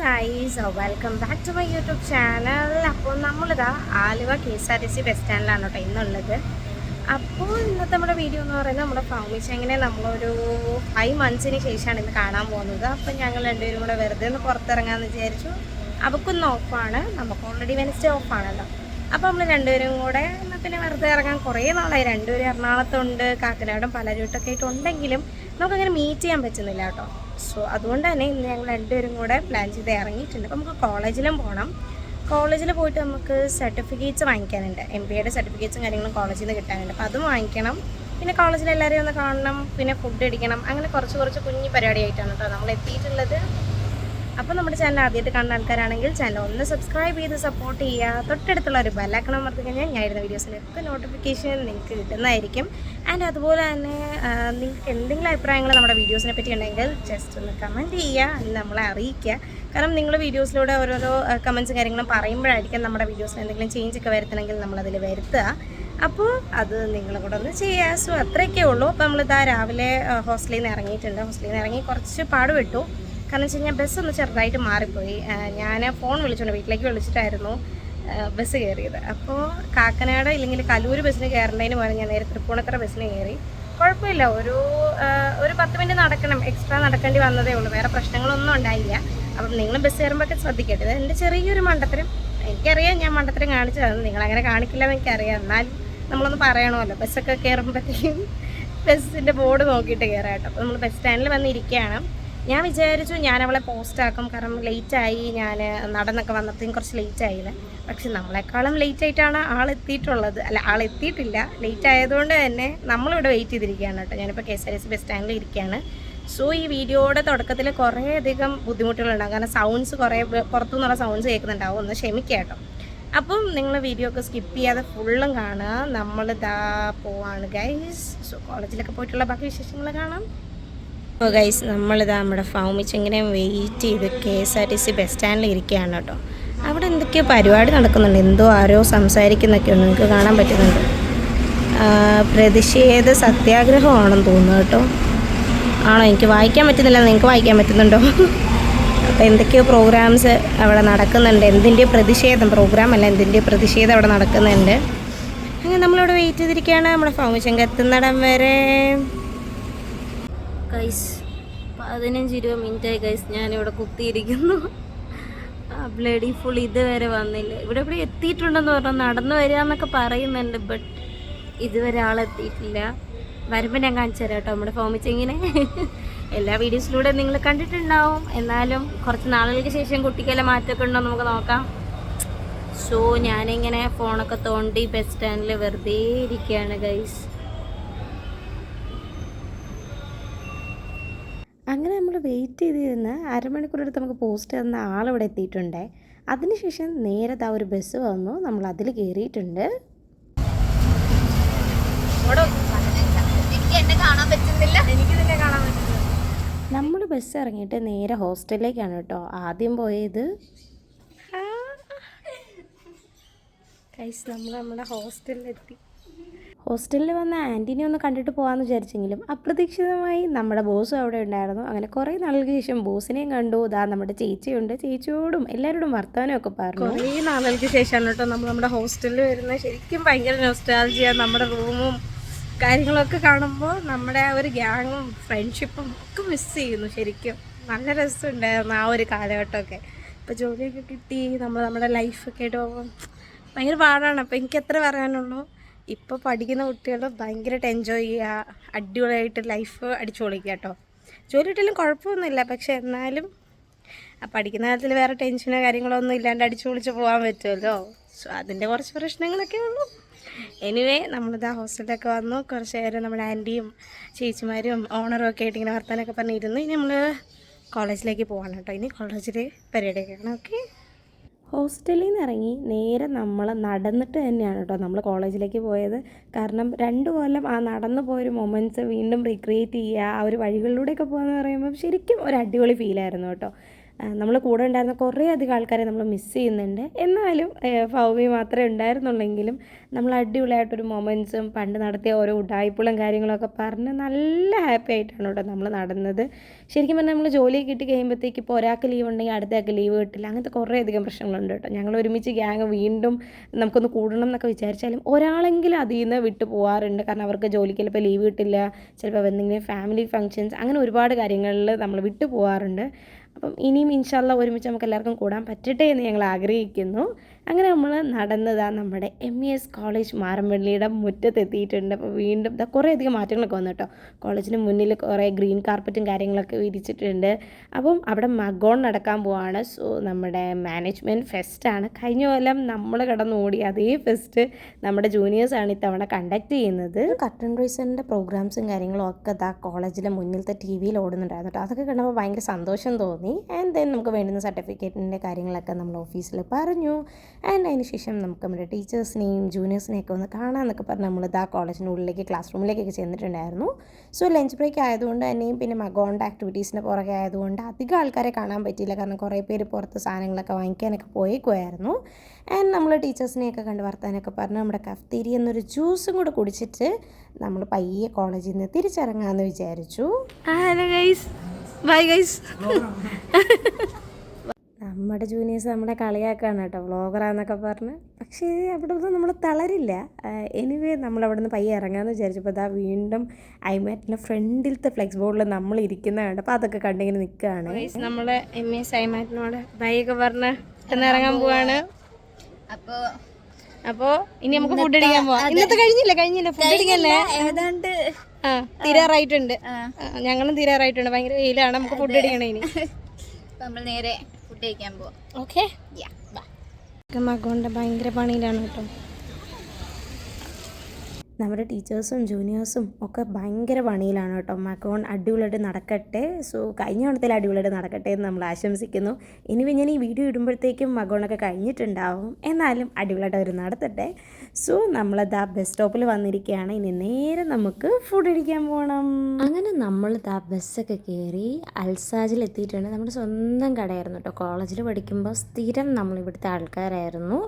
Guys welcome back to my YouTube channel. അപ്പോൾ നമ്മളിതാ Aluva KSRTC bus സ്റ്റാൻഡിലാണ് കേട്ടോ ഇന്നുള്ളത്. അപ്പോൾ ഇന്നത്തെ നമ്മുടെ വീഡിയോ എന്ന് പറയുന്നത് നമ്മുടെ ഫൗമിച്ച് എങ്ങനെ നമ്മളൊരു 5 മന്ത്സിന് ശേഷമാണ് ഇന്ന് കാണാൻ പോകുന്നത്. അപ്പോൾ ഞങ്ങൾ രണ്ടുപേരും കൂടെ വെറുതെ ഒന്ന് പുറത്തിറങ്ങാമെന്ന് വിചാരിച്ചു. അവൾക്കൊന്ന് ഓഫാണ്, നമുക്ക് ഓൾറെഡി വെനസ്ഡേ ഓഫാണല്ലോ. അപ്പോൾ നമ്മൾ രണ്ടുപേരും കൂടെ എന്നാൽ പിന്നെ വെറുതെ ഇറങ്ങാൻ കുറേ നാളായി. രണ്ടുപേരും എറണാകുളത്തുണ്ട്, കാക്കനാടും പലരുട്ടൊക്കെ ആയിട്ടുണ്ടെങ്കിലും നമുക്കങ്ങനെ മീറ്റ് ചെയ്യാൻ പറ്റുന്നില്ല കേട്ടോ. സോ അതുകൊണ്ട് തന്നെ ഇന്ന് ഞങ്ങൾ രണ്ടുപേരും കൂടെ പ്ലാൻ ചെയ്ത് ഇറങ്ങിയിട്ടുണ്ട്. അപ്പോൾ നമുക്ക് കോളേജിലും പോകണം. കോളേജിൽ പോയിട്ട് നമുക്ക് സർട്ടിഫിക്കറ്റ്സ് വാങ്ങിക്കാനുണ്ട്. MBAയുടെ സർട്ടിഫിക്കറ്റ്സും കാര്യങ്ങളും കോളേജിൽ നിന്ന് കിട്ടാനുണ്ട്. അപ്പോൾ അതും വാങ്ങിക്കണം. പിന്നെ കോളേജിൽ എല്ലാവരെയും ഒന്ന് കാണണം, പിന്നെ ഫുഡ് അടിക്കണം. അങ്ങനെ കുറച്ച് കുഞ്ഞു പരിപാടിയായിട്ടാണ് കേട്ടോ നമ്മൾ എത്തിയിട്ടുള്ളത്. അപ്പോൾ നമ്മുടെ ചാനൽ ആദ്യമായിട്ട് കാണുന്ന ആൾക്കാരാണെങ്കിൽ ചാനൽ ഒന്ന് സബ്സ്ക്രൈബ് ചെയ്ത് സപ്പോർട്ട് ചെയ്യുക. തൊട്ടടുത്തുള്ള ഒരു ബെല്ലൈക്കൺ അമർത്തി കഴിഞ്ഞാൽ ഞാൻ ഇടുന്ന വീഡിയോസിനൊക്കെ നോട്ടിഫിക്കേഷൻ നിങ്ങൾക്ക് കിട്ടുന്നതായിരിക്കും. ആൻഡ് അതുപോലെ തന്നെ നിങ്ങൾക്ക് എന്തെങ്കിലും അഭിപ്രായങ്ങൾ നമ്മുടെ വീഡിയോസിനെ പറ്റി ഉണ്ടെങ്കിൽ ജസ്റ്റ് ഒന്ന് കമൻറ്റ് ചെയ്യുക, അല്ലെങ്കിൽ നമ്മളെ അറിയിക്കുക. കാരണം നിങ്ങൾ വീഡിയോസിലൂടെ ഓരോരോ കമൻറ്റ്സും കാര്യങ്ങളും പറയുമ്പോഴായിരിക്കും നമ്മുടെ വീഡിയോസിൽ എന്തെങ്കിലും ചേഞ്ച് ഒക്കെ വരുത്തണമെങ്കിൽ നമ്മളതിൽ വരുത്തുക. അപ്പോൾ അത് നിങ്ങളും കൂടെ ഒന്ന് ചെയ്യുക. സോ അത്രയൊക്കെ ഉള്ളൂ. അപ്പോൾ നമ്മളിതാ രാവിലെ ഹോസ്റ്റലിൽ നിന്ന് ഇറങ്ങിയിട്ടുണ്ട്. ഹോസ്റ്റലിൽ നിന്ന് ഇറങ്ങി കുറച്ച് പാടുപെട്ടു. കാരണം വെച്ച് കഴിഞ്ഞാൽ ബസ് ഒന്ന് ചെറുതായിട്ട് മാറിപ്പോയി. ഞാൻ ഫോൺ വിളിച്ചുകൊണ്ട് വീട്ടിലേക്ക് വിളിച്ചിട്ടായിരുന്നു ബസ് കയറിയത്. അപ്പോൾ കാക്കനാട് ഇല്ലെങ്കിൽ കലൂർ ബസ്സിന് കയറേണ്ടതിന് പോലെ ഞാൻ നേരെ തൃപ്പൂണിത്തുറ ബസ്സിന് കയറി. കുഴപ്പമില്ല, ഒരു 10 മിനിറ്റ് നടക്കണം, എക്സ്ട്രാ നടക്കേണ്ടി വന്നതേ ഉള്ളൂ. വേറെ പ്രശ്നങ്ങളൊന്നും ഉണ്ടായില്ല. അപ്പം നിങ്ങൾ ബസ് കയറുമ്പോഴൊക്കെ ശ്രദ്ധിക്കട്ടെ. ഇത് എൻ്റെ ചെറിയൊരു മണ്ടത്തരം. എനിക്കറിയാം ഞാൻ മണ്ടത്തരം കാണിച്ചതാണ്, നിങ്ങളങ്ങനെ കാണിക്കില്ല എന്ന് എനിക്കറിയാം. എന്നാലും നമ്മളൊന്ന് പറയണമല്ലോ. ബസ്സൊക്കെ കയറുമ്പോഴത്തേക്കും ബസ്സിൻ്റെ ബോർഡ് നോക്കിയിട്ട് കയറാം കേട്ടോ. അപ്പോൾ നമ്മൾ ബസ് സ്റ്റാൻഡിൽ വന്നിരിക്കുകയാണ്. ഞാൻ വിചാരിച്ചു ഞാൻ അവളെ പോസ്റ്റാക്കും, കാരണം ലേറ്റായി. ഞാൻ നടന്നൊക്കെ വന്നപ്പോഴത്തേക്കും കുറച്ച് ലേറ്റായില്ല. പക്ഷെ നമ്മളെക്കാളും ലേറ്റായിട്ടാണ് ആളെത്തിയിട്ടുള്ളത്. അല്ല, ആളെത്തിയിട്ടില്ല. ലേറ്റ് ആയതുകൊണ്ട് തന്നെ നമ്മളിവിടെ വെയിറ്റ് ചെയ്തിരിക്കുകയാണ് കേട്ടോ. ഞാനിപ്പോൾ KSRTC ബസ് സ്റ്റാൻഡിൽ ഇരിക്കുകയാണ്. സോ ഈ വീഡിയോയുടെ തുടക്കത്തിൽ കുറേയധികം ബുദ്ധിമുട്ടുകളുണ്ടാകും. കാരണം സൗണ്ട്സ് കുറേ പുറത്തുനിന്നുള്ള സൗണ്ട്സ് കേൾക്കുന്നുണ്ടാവും. ഒന്ന് ക്ഷമിക്കുക കേട്ടോ. അപ്പം നിങ്ങൾ വീഡിയോ ഒക്കെ സ്കിപ്പ് ചെയ്യാതെ ഫുള്ളും കാണുക. നമ്മളിതാ പോവാണ് ഗൈസ്. സോ കോളേജിലൊക്കെ പോയിട്ടുള്ള ബാക്കി വിശേഷങ്ങൾ കാണാം. അപ്പോൾ ഗൈസ് നമ്മളിതാ നമ്മുടെ ഫൗമിച്ച് ഇങ്ങനെ വെയിറ്റ് ചെയ്ത് KSRTC ബസ് സ്റ്റാൻഡിൽ ഇരിക്കുകയാണ് കേട്ടോ. അവിടെ എന്തൊക്കെയോ പരിപാടി നടക്കുന്നുണ്ട്. എന്തോ ആരോ സംസാരിക്കുന്നൊക്കെയുണ്ട്, നിങ്ങൾക്ക് കാണാൻ പറ്റുന്നുണ്ട്. പ്രതിഷേധ സത്യാഗ്രഹമാണെന്ന് തോന്നുന്നു കേട്ടോ. ആണോ, എനിക്ക് വായിക്കാൻ പറ്റുന്നില്ല, നിങ്ങൾക്ക് വായിക്കാൻ പറ്റുന്നുണ്ടോ? അപ്പോൾ എന്തൊക്കെയോ പ്രോഗ്രാംസ് അവിടെ നടക്കുന്നുണ്ട്. എന്തിൻ്റെ പ്രതിഷേധം, പ്രോഗ്രാം അല്ല, എന്തിൻ്റെ പ്രതിഷേധം അവിടെ നടക്കുന്നുണ്ട്. അങ്ങനെ നമ്മളിവിടെ വെയിറ്റ് ചെയ്തിരിക്കുകയാണ് നമ്മുടെ ഫൗമിച്ച് എത്തുന്നിടം വരെ. ഗൈസ് 15-20 മിനിറ്റായി ഗൈസ് ഞാനിവിടെ കുത്തിയിരിക്കുന്നു. ബ്ലഡി ഫുൾ ഇതുവരെ വന്നില്ല. ഇവിടെ എത്തിയിട്ടുണ്ടെന്ന് പറഞ്ഞാൽ നടന്നു വരിക എന്നൊക്കെ പറയുന്നുണ്ട്. ബട്ട് ഇതുവരെ ആളെത്തിയിട്ടില്ല. വരുമ്പോൾ ഞാൻ കാണിച്ചു തരാം കേട്ടോ നമ്മുടെ ഫൗമിച്ചിങ്ങനെ. എല്ലാ വീഡിയോസിലൂടെ നിങ്ങൾ കണ്ടിട്ടുണ്ടാവും. എന്നാലും കുറച്ച് നാളുകൾക്ക് ശേഷം കുട്ടിക്കെല്ലാം മാറ്റമൊക്കെ ഉണ്ടോ നമുക്ക് നോക്കാം. സോ ഞാനിങ്ങനെ ഫോണൊക്കെ തോണ്ടി ബസ് സ്റ്റാൻഡിൽ വെറുതെ ഇരിക്കുകയാണ് ഗൈസ്. അങ്ങനെ നമ്മൾ വെയിറ്റ് ചെയ്തിരുന്ന് അരമണിക്കൂറെടുത്ത് നമുക്ക് പോസ്റ്റ് തന്ന ആളിവിടെ എത്തിയിട്ടുണ്ട്. അതിനുശേഷം നേരെ ഒരു ബസ് വന്നു, നമ്മൾ അതിൽ കയറിയിട്ടുണ്ട്. നമ്മൾ ബസ് ഇറങ്ങിയിട്ട് നേരെ ഹോസ്റ്റലിലേക്കാണ് കേട്ടോ ആദ്യം പോയത്. നമ്മൾ നമ്മുടെ ഹോസ്റ്റലിലെത്തി. ഹോസ്റ്റലിൽ വന്ന ആൻറ്റീനെ ഒന്ന് കണ്ടിട്ട് പോകാമെന്ന് വിചാരിച്ചെങ്കിലും അപ്രതീക്ഷിതമായി നമ്മുടെ ബോസും അവിടെ ഉണ്ടായിരുന്നു. അങ്ങനെ കുറേ നാളുകൾക്ക് ശേഷം ബോസിനെയും കണ്ടു. നമ്മുടെ ചേച്ചിയുണ്ട്, ചേച്ചിയോടും എല്ലാവരോടും വർത്തമാനമൊക്കെ പറഞ്ഞു. കുറേ നാളുകൾക്ക് ശേഷമാണ് കേട്ടോ നമ്മൾ നമ്മുടെ ഹോസ്റ്റലിൽ വരുന്നത്. ശരിക്കും ഭയങ്കര നൊസ്റ്റാൾജിയ. നമ്മുടെ റൂമും കാര്യങ്ങളൊക്കെ കാണുമ്പോൾ നമ്മുടെ ഒരു ഗ്യാങ്ങും ഫ്രണ്ട്ഷിപ്പും ഒക്കെ മിസ് ചെയ്യുന്നു. ശരിക്കും നല്ല രസമുണ്ടായിരുന്നു ആ ഒരു കാലഘട്ടമൊക്കെ. ഇപ്പോൾ ജോലിയൊക്കെ കിട്ടി, നമ്മുടെ ലൈഫൊക്കെ ആയിട്ട് പോകുമ്പോൾ ഭയങ്കര പാടാണ്. അപ്പോൾ എനിക്ക് എത്ര പറയാനുള്ളൂ, ഇപ്പോൾ പഠിക്കുന്ന കുട്ടികൾ ഭയങ്കരമായിട്ട് എൻജോയ് ചെയ്യുക, അടിപൊളിയായിട്ട് ലൈഫ് അടിച്ചു പൊളിക്കുക കേട്ടോ. ജോലി കിട്ടിയാലും കുഴപ്പമൊന്നുമില്ല, പക്ഷെ എന്നാലും പഠിക്കുന്ന കാലത്തിൽ വേറെ ടെൻഷനോ കാര്യങ്ങളോ ഒന്നും ഇല്ലാണ്ട് അടിച്ചു പൊളിച്ച് പോകാൻ പറ്റുമല്ലോ. സോ അതിൻ്റെ കുറച്ച് പ്രശ്നങ്ങളൊക്കെ ഉള്ളൂ. എനിവേ നമ്മളിതാ ഹോസ്റ്റലിലൊക്കെ വന്നു. കുറച്ച് നേരം നമ്മുടെ ആൻറ്റിയും ചേച്ചിമാരും ഓണറും ഒക്കെ ആയിട്ട് ഇങ്ങനെ വർത്താനൊക്കെ പറഞ്ഞിരുന്നു. ഇനി നമ്മൾ കോളേജിലേക്ക് പോകാൻ കേട്ടോ. ഇനി കോളേജിൽ പരിപാടിയൊക്കെയാണ്. ഓക്കെ, ഹോസ്റ്റലിൽ നിന്ന് ഇറങ്ങി നേരെ നമ്മൾ നടന്നിട്ട് തന്നെയാണ് കേട്ടോ നമ്മൾ കോളേജിലേക്ക് പോയത്. കാരണം 2 കൊല്ലം ആ നടന്നു പോയൊരു മൊമെൻറ്റ്സ് വീണ്ടും റീക്രിയേറ്റ് ചെയ്യുക, ആ ഒരു വഴികളിലൂടെയൊക്കെ പോകുകയെന്ന് പറയുമ്പോൾ ശരിക്കും ഒരു അടിപൊളി ഫീലായിരുന്നു കേട്ടോ. നമ്മൾ കൂടെ ഉണ്ടായിരുന്ന കുറേ അധികം ആൾക്കാരെ നമ്മൾ മിസ് ചെയ്യുന്നുണ്ട്. എന്നാലും ഭൗമി മാത്രമേ ഉണ്ടായിരുന്നുള്ളെങ്കിലും നമ്മൾ അടിപൊളിയായിട്ടൊരു മൊമെൻറ്റ്സും പണ്ട് നടത്തിയ ഓരോ ഉഡായിപ്പുകളും കാര്യങ്ങളൊക്കെ പറഞ്ഞ് നല്ല ഹാപ്പി ആയിട്ടാണ് കേട്ടോ നമ്മൾ നടന്നത്. ശരിക്കും പറഞ്ഞാൽ നമ്മൾ ജോലി കിട്ടി കഴിയുമ്പോഴത്തേക്ക് ഇപ്പോൾ ഒരാൾക്ക് ലീവ് ഉണ്ടെങ്കിൽ അടുത്തയാൾക്ക് ലീവ് കിട്ടില്ല, അങ്ങനത്തെ കുറേ അധികം പ്രശ്നങ്ങളുണ്ട് കേട്ടോ. ഞങ്ങൾ ഒരുമിച്ച് ഗ്യാങ് വീണ്ടും നമുക്കൊന്ന് കൂടണം എന്നൊക്കെ വിചാരിച്ചാലും ഒരാളെങ്കിലും അതിൽ നിന്ന് വിട്ടു പോകാറുണ്ട്. കാരണം അവർക്ക് ജോലിക്ക് ചിലപ്പോൾ ലീവ് കിട്ടില്ല, ചിലപ്പോൾ എന്തെങ്കിലും ഫാമിലി ഫങ്ഷൻസ്, അങ്ങനെ ഒരുപാട് കാര്യങ്ങളിൽ നമ്മൾ വിട്ടു പോകാറുണ്ട്. അപ്പം ഇനിയും ഇൻഷാ അല്ലാഹ് ഒരുമിച്ച് നമുക്ക് എല്ലാവർക്കും കൂടാൻ പറ്റട്ടെ എന്ന് ഞങ്ങൾ ആഗ്രഹിക്കുന്നു. അങ്ങനെ നമ്മൾ നടന്നതാണ് നമ്മുടെ MES കോളേജ് മാറമ്പള്ളിയുടെ മുറ്റത്തെത്തിയിട്ടുണ്ട്. അപ്പോൾ വീണ്ടും കുറേ അധികം മാറ്റങ്ങളൊക്കെ വന്നു കേട്ടോ. കോളേജിന് മുന്നിൽ കുറേ ഗ്രീൻ കാർപ്പറ്റും കാര്യങ്ങളൊക്കെ വിരിച്ചിട്ടുണ്ട്. അപ്പം അവിടെ മഗോൺ നടക്കാൻ പോവാണ്. സോ നമ്മുടെ മാനേജ്മെൻറ്റ് ഫെസ്റ്റാണ്. കഴിഞ്ഞ കൊല്ലം നമ്മൾ കിടന്നോടി അതേ ഫെസ്റ്റ് നമ്മുടെ ജൂനിയേഴ്സാണ് ഇത്തവണ കണ്ടക്ട് ചെയ്യുന്നത്. കർട്ടൻ റൈസറിൻ്റെ പ്രോഗ്രാംസും കാര്യങ്ങളും ഒക്കെ കോളേജിലെ മുന്നിലത്തെ TV-യിൽ ഓടുന്നുണ്ടായിരുന്നു കേട്ടോ. അതൊക്കെ കണ്ടപ്പോൾ ഭയങ്കര സന്തോഷം തോന്നി. ആൻഡ് ദെൻ നമുക്ക് വേണ്ടുന്ന സർട്ടിഫിക്കറ്റിൻ്റെ കാര്യങ്ങളൊക്കെ നമ്മൾ ഓഫീസിൽ പറഞ്ഞു. ആൻഡ് അതിന് ശേഷം നമുക്ക് നമ്മുടെ ടീച്ചേഴ്സിനെയും ജൂനിയേഴ്സിനെയൊക്കെ ഒന്ന് കാണാമെന്നൊക്കെ പറഞ്ഞ് നമ്മൾ കോളേജിൻ്റെ ഉള്ളിലേക്ക് ക്ലാസ് റൂമിലേക്കൊക്കെ ചെന്നിട്ടുണ്ടായിരുന്നു. സോ ലഞ്ച് ബ്രേക്ക് ആയതുകൊണ്ട് തന്നെയും പിന്നെ മഗോണിൻ്റെ ആക്ടിവിറ്റീസിൻ്റെ പുറകെ ആയതുകൊണ്ട് അധികം ആൾക്കാരെ കാണാൻ പറ്റിയില്ല. കാരണം കുറേ പേര് പുറത്ത് സാധനങ്ങളൊക്കെ വാങ്ങിക്കാനൊക്കെ പോയേക്കുമായിരുന്നു. ആൻഡ് നമ്മൾ ടീച്ചേഴ്സിനെയൊക്കെ കണ്ട് വർത്താനൊക്കെ പറഞ്ഞ് നമ്മുടെ കഫ്തീരി എന്നൊരു ജ്യൂസും കൂടെ കുടിച്ചിട്ട് നമ്മൾ പയ്യെ കോളേജിൽ നിന്ന് തിരിച്ചിറങ്ങാമെന്ന് വിചാരിച്ചു. Hello guys, bye guys. നമ്മുടെ ജൂനിയേഴ്സ് നമ്മളെ കളിയാക്കാണ് കേട്ടോ, വ്ളോഗറാന്നൊക്കെ പറഞ്ഞ്. പക്ഷേ അവിടെ നിന്ന് നമ്മൾ തളരില്ല. എനിവേ നമ്മളവിടെ നിന്ന് പയ്യെ ഇറങ്ങാമെന്ന് വിചാരിച്ചപ്പോൾ വീണ്ടും ഐമാറ്റിൻ്റെ ഫ്രണ്ടിലത്തെ ഫ്ലെക്സ് ബോർഡിൽ നമ്മൾ ഇരിക്കുന്നതാണ്. അപ്പോൾ അതൊക്കെ കണ്ടിങ്ങനെ നിൽക്കുകയാണ്. നമ്മൾ MES ഐമാറ്റിനോട് ബൈ ഒക്കെ പറഞ്ഞ് ഇറങ്ങാൻ പോവാണ്. അപ്പോൾ ഇനി നമുക്ക് ഫുഡ് അടിക്കാൻ പോവാം. ഇന്നത്തെ കഴിഞ്ഞില്ല ഫുഡ് അടിക്കല്ലേ, ഏതാണ്ട് തീരാറായിട്ടുണ്ട്. ഞങ്ങളും തീരാറായിട്ടുണ്ട്. ഭയങ്കര വെയിലാണ്, നമുക്ക് ഫുഡ് അടിക്കണം. ഇനി നമ്മൾ നേരെ ഫുഡ് കഴിക്കാൻ പോവാം. ഓക്കെ, മകോണ്ട ഭയങ്കര പണിയിലാണ് കേട്ടോ. നമ്മുടെ ടീച്ചേഴ്സും ജൂനിയേഴ്സും ഒക്കെ ഭയങ്കര പണിയിലാണ് കേട്ടോ. മകോൺ അടിപൊളിയായിട്ട് നടക്കട്ടെ. സോ കഴിഞ്ഞ ഓണത്തിൽ അടിപൊളിയായിട്ട് നടക്കട്ടെ എന്ന് നമ്മൾ ആശംസിക്കുന്നു. ഇനി ഞാൻ ഈ വീഡിയോ ഇടുമ്പോഴത്തേക്കും മകോണൊക്കെ കഴിഞ്ഞിട്ടുണ്ടാവും. എന്നാലും അടിപൊളിയായിട്ട് അവർ നടത്തട്ടെ. സോ നമ്മളത് ബസ് സ്റ്റോപ്പിൽ വന്നിരിക്കുകയാണ്. ഇനി നേരെ നമുക്ക് ഫുഡ് അടിക്കാൻ പോകണം. അങ്ങനെ നമ്മൾ ബസ്സൊക്കെ കയറി അൽസാജിൽ എത്തിയിട്ടുണ്ട്. നമ്മുടെ സ്വന്തം കടയായിരുന്നു കേട്ടോ. കോളേജിൽ പഠിക്കുമ്പോൾ സ്ഥിരം നമ്മളിവിടുത്തെ ആൾക്കാരായിരുന്നു.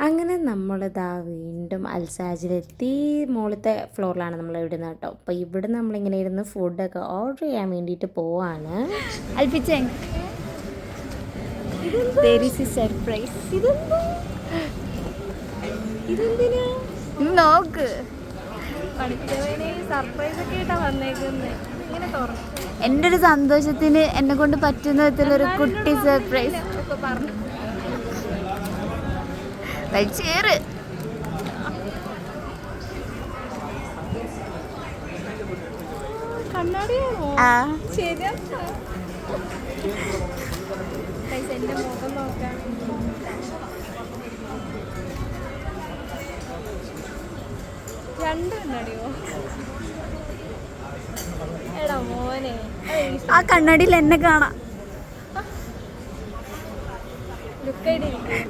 അങ്ങനെ നമ്മളിതാ വീണ്ടും അൽസാജിലെത്തി. മുകളിലത്തെ ഫ്ലോറിലാണ് നമ്മൾ ഇടുന്നത് കേട്ടോ. അപ്പോൾ ഇവിടെ നമ്മളിങ്ങനെ ഇരുന്ന് ഫുഡൊക്കെ ഓർഡർ ചെയ്യാൻ വേണ്ടിയിട്ട് പോവാണ്. നോക്ക്, എൻ്റെ ഒരു സന്തോഷത്തിന് എന്നെ കൊണ്ട് പറ്റുന്ന വിധത്തിലൊരു കുട്ടി സർപ്രൈസ്. വലിച്ചേറ്. കണ്ണാടിയാണോ? ശരി, എൻ്റെ മുഖം നോക്കാം. രണ്ട് കണ്ണാടിയോ? എടാ മോനെ, ആ കണ്ണാടിയിൽ എന്നെ കാണാം.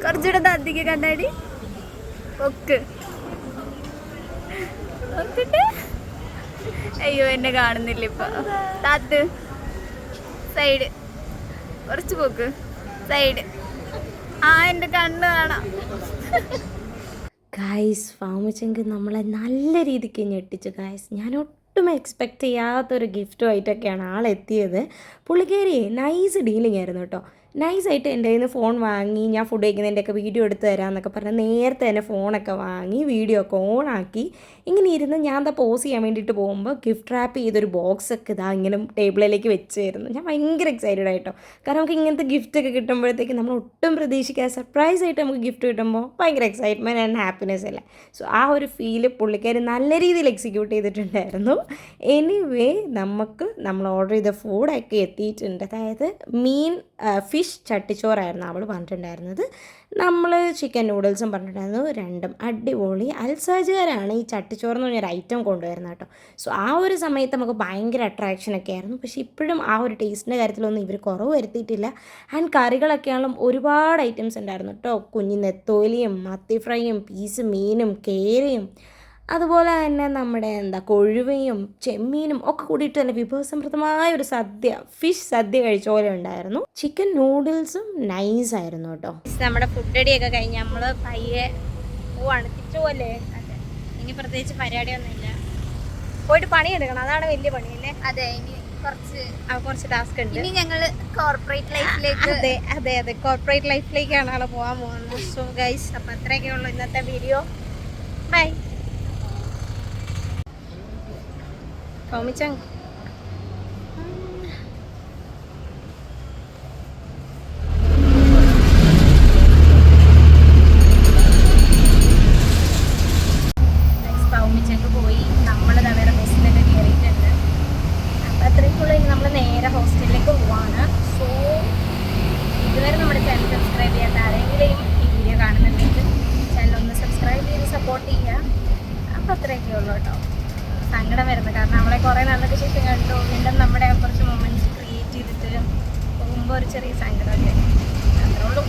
കുറച്ചുകൂടെ അധികം കണ്ണാടി ഒക്കെ. അയ്യോ, എന്നെ കാണുന്നില്ല ഇപ്പൊ. താത്ത് സൈഡ്, കുറച്ച് പോക്ക് സൈഡ്. എൻ്റെ കണ്ണ് കാണാം. ഗായ്സ്, ഫാമിച്ചെങ്കിൽ നമ്മളെ നല്ല രീതിക്ക് ഞെട്ടിച്ചു ഗായ്സ്. ഞാൻ ഒട്ടും എക്സ്പെക്റ്റ് ചെയ്യാത്തൊരു ഗിഫ്റ്റുമായിട്ടൊക്കെയാണ് ആളെത്തിയത്. പുള്ളിക്കാരി നൈസ് ഡീലിംഗ് ആയിരുന്നു കേട്ടോ. നൈസായിട്ട് എൻ്റെ കയ്യിൽ നിന്ന് ഫോൺ വാങ്ങി, ഞാൻ ഫുഡ് കഴിക്കുന്നതിൻ്റെയൊക്കെ വീഡിയോ എടുത്ത് തരാമെന്നൊക്കെ പറഞ്ഞ് നേരത്തെ തന്നെ ഫോണൊക്കെ വാങ്ങി വീഡിയോ ഒക്കെ ഓണാക്കി ഇങ്ങനെ ഇരുന്ന് ഞാൻ പോസ് ചെയ്യാൻ വേണ്ടിയിട്ട് പോകുമ്പോൾ ഗിഫ്റ്റ് റാപ്പ് ചെയ്തൊരു ബോക്സൊക്കെ ഇങ്ങനെ ടേബിളിലേക്ക് വെച്ചായിരുന്നു. ഞാൻ ഭയങ്കര എക്സൈറ്റഡ് ആയിട്ടോ. കാരണം നമുക്ക് ഇങ്ങനത്തെ ഗിഫ്റ്റൊക്കെ കിട്ടുമ്പോഴത്തേക്ക് നമ്മൾ ഒട്ടും പ്രതീക്ഷിക്കാതെ സർപ്രൈസ് ആയിട്ട് നമുക്ക് ഗിഫ്റ്റ് കിട്ടുമ്പോൾ ഭയങ്കര എക്സൈറ്റ്മെൻറ്റ് ആൻഡ് ഹാപ്പിനെസ് അല്ലേ. സോ ആ ഒരു ഫീല് പുള്ളിക്കാർ നല്ല രീതിയിൽ എക്സിക്യൂട്ട് ചെയ്തിട്ടുണ്ടായിരുന്നു. എനിവേ നമ്മൾ ഓർഡർ ചെയ്ത ഫുഡൊക്കെ എത്തിയിട്ടുണ്ട്. അതായത് ഫിഷ് ചട്ടിച്ചോറായിരുന്നു അവൾ പറഞ്ഞിട്ടുണ്ടായിരുന്നത്. നമ്മൾ ചിക്കൻ നൂഡിൽസും പറഞ്ഞിട്ടുണ്ടായിരുന്നു. രണ്ടും അടിപൊളി. അൽസാജുകാരാണ് ഈ ചട്ടിച്ചോറെന്ന് പറഞ്ഞൊരു ഐറ്റം കൊണ്ടുവരുന്നത് കേട്ടോ. സോ ആ ഒരു സമയത്ത് നമുക്ക് ഭയങ്കര അട്രാക്ഷനൊക്കെ ആയിരുന്നു. പക്ഷേ ഇപ്പോഴും ആ ഒരു ടേസ്റ്റിൻ്റെ കാര്യത്തിലൊന്നും ഇവർ കുറവ് വരുത്തിയിട്ടില്ല. ആൻഡ് കറികളൊക്കെയാണെങ്കിലും ഒരുപാട് ഐറ്റംസ് ഉണ്ടായിരുന്നു കേട്ടോ. കുഞ്ഞി നെത്തോലിയും മത്തി ഫ്രൈയും പീസ് മീനും കേരയും അതുപോലെ തന്നെ നമ്മുടെ കൊഴുവയും ചെമ്മീനും ഒക്കെ കൂടിയിട്ട് തന്നെ വിഭവസമൃദ്ധമായ ഒരു സദ്യ, ഫിഷ് സദ്യ കഴിച്ച പോലെ ഉണ്ടായിരുന്നു. ചിക്കൻ നൂഡിൽസും നൈസായിരുന്നു കേട്ടോ. നമ്മുടെ ഫുഡ് അടിയൊക്കെ കഴിഞ്ഞ് നമ്മൾ പയ്യെ പോവാണ്, തിരിച്ചു പോലെ. അതെ, ഇനി പ്രത്യേകിച്ച് പരിപാടിയൊന്നുമില്ല, പോയിട്ട് പണിയെടുക്കണം, അതാണ് വലിയ പണിയല്ലേ. അതെ, ഇനി കുറച്ച് ടാസ്ക് ഉണ്ട്. ഇനി ഞങ്ങൾ കോർപ്പറേറ്റ് ലൈഫിലേക്ക്. അതെ അതെ അതെ, കോർപ്പറേറ്റ് ലൈഫിലേക്കാണ് ആൾ പോകാൻ പോകുന്നത്. സോ ഗൈസ്, അപ്പം അത്രയൊക്കെ ഉള്ളൂ ഇന്നത്തെ വീഡിയോ. ബൈ. ഫൗമിച്ചങ് പോയി, നമ്മളിത് വേറെ ബസ്സിലൊക്കെ കയറിയിട്ടുണ്ട്. അപ്പം അത്രയ്ക്കുള്ള ഇനി നമ്മൾ നേരെ ഹോസ്റ്റലിലേക്ക് പോവാണ്. സോ ഇതുവരെ നമ്മുടെ ചാനൽ സബ്സ്ക്രൈബ് ചെയ്യാത്ത ആരെങ്കിലും ഈ വീഡിയോ കാണുന്നുണ്ടെങ്കിൽ ചാനൽ ഒന്ന് സബ്സ്ക്രൈബ് ചെയ്ത് സപ്പോർട്ട് ചെയ്യുക. അപ്പം അത്രയൊക്കെ ഉള്ളൂ കേട്ടോ. സങ്കടം വരുന്നത് കാരണം നമ്മളെ കുറേ നാളൊക്കെ ശേഷം കണ്ടു, വീണ്ടും നമ്മുടെ കുറച്ച് മൊമെൻറ്റ്സ് ക്രിയേറ്റ് ചെയ്തിട്ട് പോകുമ്പോൾ ഒരു ചെറിയ സങ്കടമല്ലേ, അത്രേ ഉള്ളൂ.